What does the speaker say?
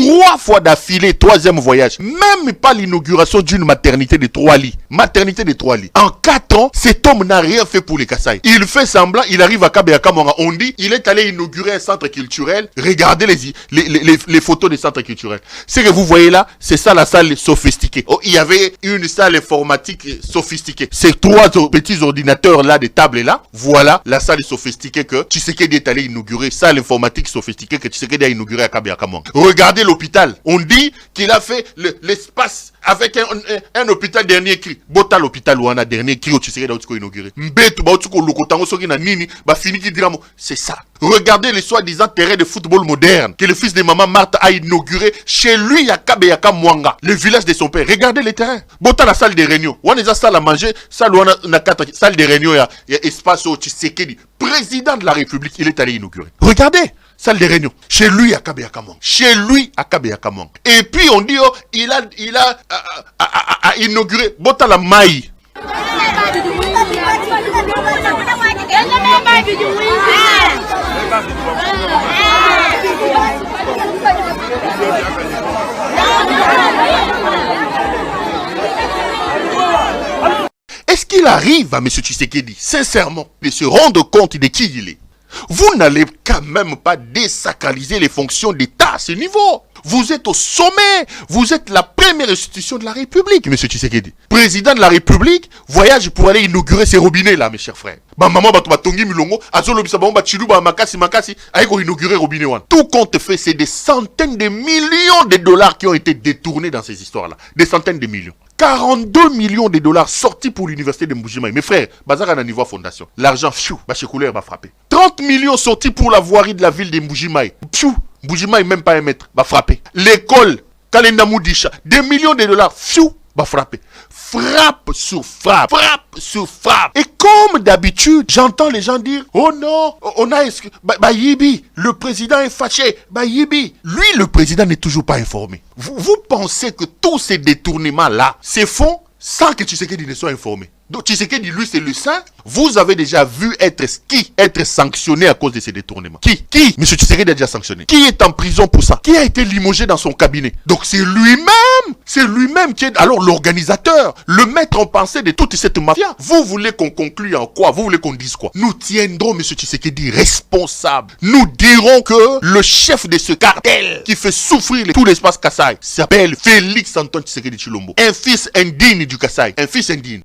3 fois d'affilée, 3e voyage. Même pas l'inauguration d'une maternité de 3 lits. Maternité de 3 lits. En 4 ans, cet homme n'a rien fait pour les Kasaï. Il fait semblant, il arrive à Kabeyaka Mwanga. On dit, il est allé inaugurer un centre culturel. Regardez les photos des centres culturels. Ce que vous voyez là, c'est ça la salle sophistiquée. Oh, il y avait une salle informatique sophistiquée. Ces 3 petits ordinateurs là, des tables là, voilà la salle sophistiquée que Tshisekedi est allé inaugurer. Salle informatique sophistiquée que Tshisekedi a inauguré à Kabeyaka Mwanga. Regardez l'hôpital. On dit qu'il a fait l'espace avec un hôpital dernier cri. Bota l'hôpital ou un dernier cri au Tshisekedi a inauguré. Mbetu ba otsuko lokotango soki na nini ba fini ki diramo. C'est ça. Regardez les soi-disant terrains de football moderne que le fils de maman Marthe a inauguré chez lui à Kabeyaka Mwanga, le village de son père. Regardez les terrains. Bota la salle de réunion. On est à salle à manger, salle où on a 4 salle de réunion, il y a espace au Tshisekedi. Président de la République, il est allé inaugurer. Regardez. Salle de réunion. Chez lui à Kabeyaka Mwanga. Chez lui à Kabeyaka Mwanga. Et puis on dit, oh, il a inauguré Bota la maille. Est-ce qu'il arrive à M. Tshisekedi, sincèrement, de se rendre compte de qui il est? Vous n'allez quand même pas désacraliser les fonctions d'État à ce niveau. Vous êtes au sommet. Vous êtes la première institution de la République, M. Tshisekedi. Président de la République, voyage pour aller inaugurer ces robinets là, mes chers frères. Maman Tongi Milongo, Azolobisa Bamba Chilou Makasi Makasi, aïko inaugurer robinet one. Tout compte fait, c'est des centaines de millions de dollars qui ont été détournés dans ces histoires-là. Des centaines de millions. 42 millions de dollars sortis pour l'université de Mbujimaï. Mes frères, Bazar à niveau fondation. L'argent, fiou, Bachekouler va frapper. 30 millions sortis pour la voirie de la ville de Mbujimaï. Fiou, Mbujimaï même pas un mètre, va frapper. L'école, Kalenda Moudisha, 2 millions de dollars, fiou, va frapper. Frappe sur frappe, frappe sur frappe. Et comme d'habitude, j'entends les gens dire, oh non, on a Yibi, le président est fâché, Yibi. Lui, le président n'est toujours pas informé. Vous pensez que tous ces détournements-là se font sans que Tshisekedi ne soit informé? Donc Tshisekedi, lui, c'est le saint. Vous avez déjà vu être sanctionné à cause de ces détournements. Qui M. Tshisekedi a déjà sanctionné. Qui est en prison pour ça? Qui a été limogé dans son cabinet? Donc c'est lui-même qui est alors l'organisateur, le maître en pensée de toute cette mafia. Vous voulez qu'on conclue en quoi? Vous voulez qu'on dise quoi? Nous tiendrons M. Tshisekedi responsable. Nous dirons que le chef de ce cartel qui fait souffrir tout l'espace Kasaï s'appelle Félix Antoine Tshisekedi Tshilombo. Un fils indigne du Kasaï. Un fils indigne.